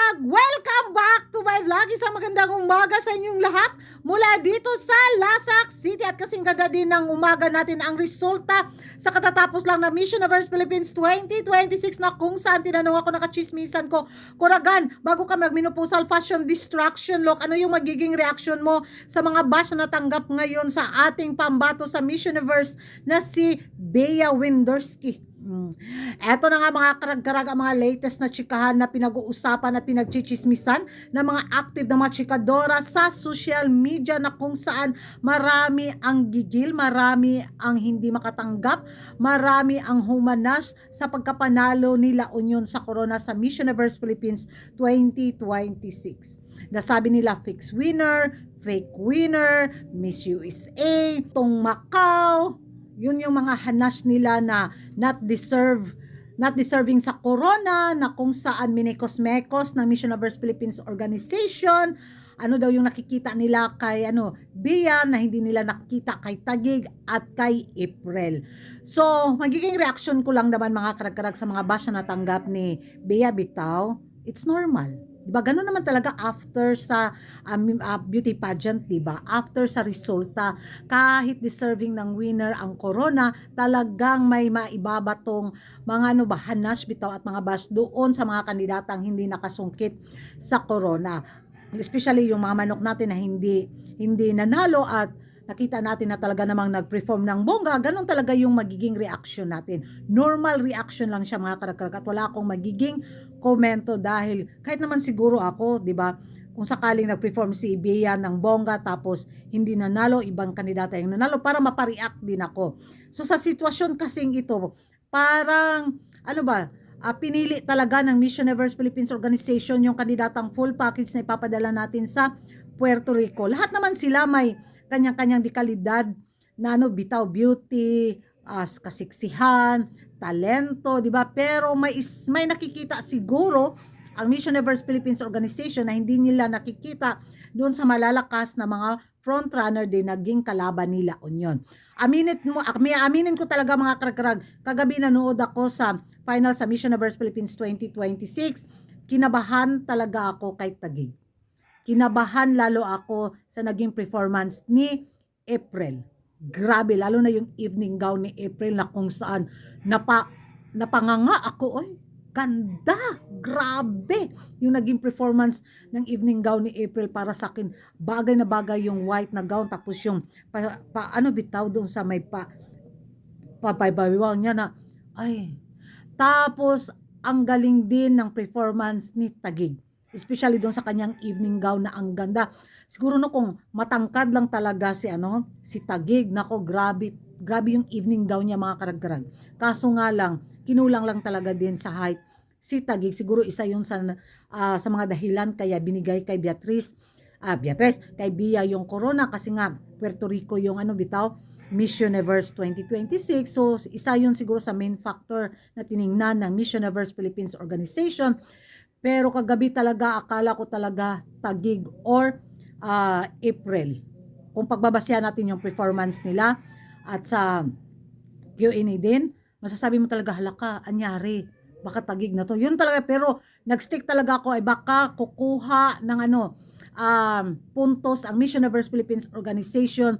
Welcome back to my vlog. Isang magandang umaga sa inyong lahat mula dito sa Lasak City. At kasing ganda din ng umaga natin ang resulta sa katatapos lang na Miss Universe Philippines 2026 na kung saan tinanong ako, nakachismisan ko, Kuragan, bago ka magminupusal fashion distraction look, ano yung magiging reaction mo sa mga bash na natanggap ngayon sa ating pambato sa Miss Universe na si Bea Windorsky? Eto na nga mga karag-karag ang mga latest na chikahan na pinag-uusapan at pinagchichismisan ng mga active na mga chikadora sa social media na kung saan marami ang gigil, marami ang hindi makatanggap, marami ang humanas sa pagkapanalo ni La Union sa Corona sa Miss Universe Philippines 2026. Nasabi nila fix winner, fake winner, Miss USA, Tong Macau. Yun yung mga hanas nila na not deserving sa Corona, na kung saan minikos-mekos ng Miss Universe Philippines organization. Ano daw yung nakikita nila kay Bea na hindi nila nakikita kay Taguig at kay April. So, magiging reaction ko lang naman mga karag-karag sa mga bash na natanggap ni Bea bitaw. It's normal. Diba? Ganun naman talaga after sa beauty pageant, diba? After sa resulta, kahit deserving ng winner ang Corona, talagang may maibabatong mga hanas bitaw at mga bash doon sa mga kandidatang hindi nakasungkit sa Corona. Especially yung mga manok natin na hindi nanalo at nakita natin na talaga namang nag-perform ng bongga, ganun talaga yung magiging reaction natin. Normal reaction lang siya mga karag-karag at wala akong magiging komento dahil kahit naman siguro ako, 'di ba? Kung sakaling nag-perform si Bea ng bongga tapos hindi nanalo, ibang kandidata yung nanalo para mapareact din ako. So sa sitwasyon kasing ito, parang pinili talaga ng Miss Universe Philippines Organization yung kandidatang full package na ipapadala natin sa Puerto Rico. Lahat naman sila may kanyang-kanyang dekalidad na bitaw beauty, kasiksihan, talento, 'di ba? Pero may nakikita siguro ang Miss Universe Philippines Organization na hindi nila nakikita doon sa malalakas na mga frontrunner din naging kalaban nila Union. Aminin ko talaga mga karag-karag, kagabi nanood ako sa final sa Miss Universe Philippines 2026. Kinabahan talaga ako kay Taguig. Kinabahan lalo ako sa naging performance ni April. Grabe, lalo na yung evening gown ni April na kung saan napanganga ako. Oy, ganda! Grabe! Yung naging performance ng evening gown ni April para sa akin, bagay na bagay yung white na gown tapos yung bitaw doon sa may pabaybaywang niya na ay. Tapos ang galing din ng performance ni Taguig. Especially doon sa kanyang evening gown na ang ganda. Siguro kung matangkad lang talaga si Taguig, nako grabe yung evening gown niya mga karag-karag. Kaso nga lang, kinulang lang talaga din sa height si Taguig. Siguro isa yun sa mga dahilan kaya binigay kay Beatrice, kay Bea yung Corona kasi nga Puerto Rico yung Miss Universe 2026. So isa yun siguro sa main factor na tiningnan ng Miss Universe Philippines Organization. Pero kagabi talaga akala ko talaga Taguig or April. Kung pagbabasya natin yung performance nila at sa Q&A din, masasabi mo talaga halaka, anyari, baka Taguig na to. Yun talaga, pero nagstick talaga ako ay baka kukuha ng puntos ang Miss Universe Philippines Organization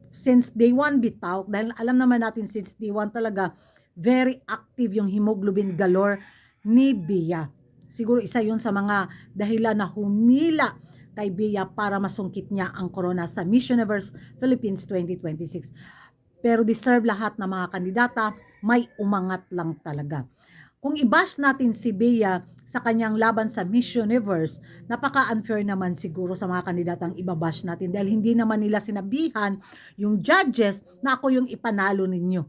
since day 1 bitaw, dahil alam naman natin since day 1 talaga very active yung hemoglobin galore ni Bea. Siguro isa yun sa mga dahilan na humila kay Bea para masungkit niya ang Corona sa Miss Universe Philippines 2026. Pero deserve lahat ng mga kandidata, may umangat lang talaga. Kung i-bash natin si Bea sa kanyang laban sa Miss Universe, napaka-unfair naman siguro sa mga kandidatang ibabash natin dahil hindi naman nila sinabihan yung judges na ako yung ipanalo ninyo.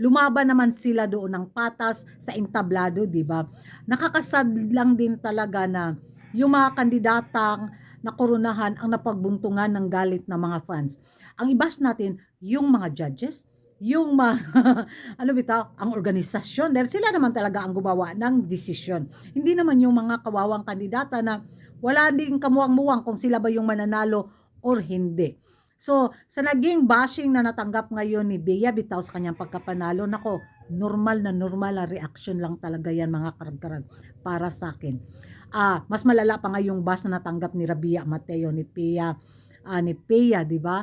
Lumaban naman sila doon ng patas sa entablado, di ba? Nakakasad lang din talaga na yung mga kandidatang na koronahan ang napagbuntungan ng galit ng mga fans. Ang i-bash natin yung mga judges, yung ang organisasyon, dahil sila naman talaga ang gumawa ng desisyon. Hindi naman yung mga kawawang kandidata na wala din kamuwang-muwang kung sila ba yung mananalo or hindi. So, sa naging bashing na natanggap ngayon ni Bea bitaw sa kanyang pagkapanalo, nako, normal na reaction lang talaga yan mga karag-karag para sa akin. Mas malala pa nga yung bash na natanggap ni Rabia Mateo, ni Pea, di ba?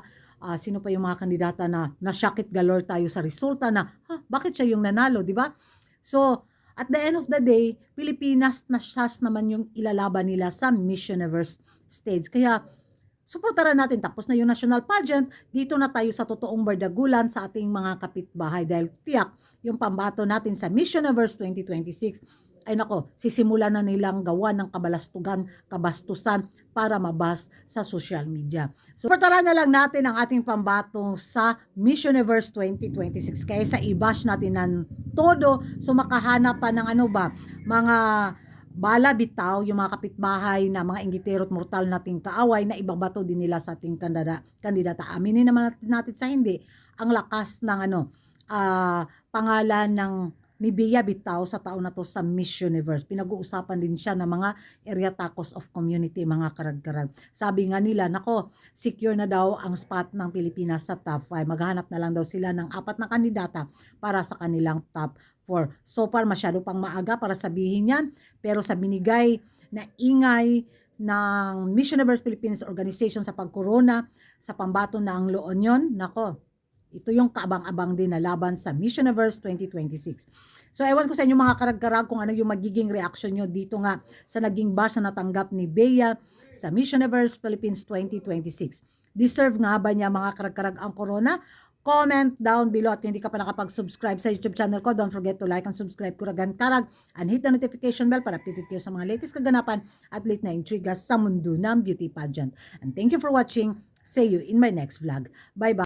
Sino pa yung mga kandidata na nasyakit galore tayo sa resulta na, bakit siya yung nanalo, di ba? So, at the end of the day, Pilipinas na siyas naman yung ilalaban nila sa Miss Universe stage. Kaya, suportaran natin. Tapos na yung national pageant, dito na tayo sa totoong bardagulan sa ating mga kapitbahay. Dahil tiyak, yung pambato natin sa Miss Universe 2026, ay nako, sisimulan na nilang gawa ng kabastusan para mabas sa social media. So, suportaran na lang natin ang ating pambato sa Miss Universe 2026 kaysa i-bash natin ng todo. So, makahanap pa ng mga bala bitaw, yung mga kapitbahay na mga inggitero at mortal nating kaaway na ibabato din nila sa ating kandidata. Aminin naman natin sa hindi ang lakas ng pangalan ng ni Bea bitaw sa taon na to sa Miss Universe. Pinag-uusapan din siya ng mga area tacos of community, mga karag-karag. Sabi nga nila, nako, secure na daw ang spot ng Pilipinas sa top 5. Maghahanap na lang daw sila ng 4 na kandidata para sa kanilang top 4. So far, masyado pang maaga para sabihin yan, pero sa binigay na ingay ng Miss Universe Philippines Organization sa pagkorona sa pambato na ang La Union, nako, ito yung kaabang-abang din na laban sa Miss Universe 2026. So, ewan ko sa inyo mga karag-karag kung ano yung magiging reaction nyo dito nga sa naging bash na natanggap ni Bea sa Miss Universe Philippines 2026. Deserve nga ba niya mga karag-karag ang corona? Comment down below at kung hindi ka pa nakapag-subscribe sa YouTube channel ko, don't forget to like and subscribe Kuragan Karag and hit the notification bell para updated kayo sa mga latest kaganapan at late na intriga sa mundo ng beauty pageant. And thank you for watching. See you in my next vlog. Bye-bye.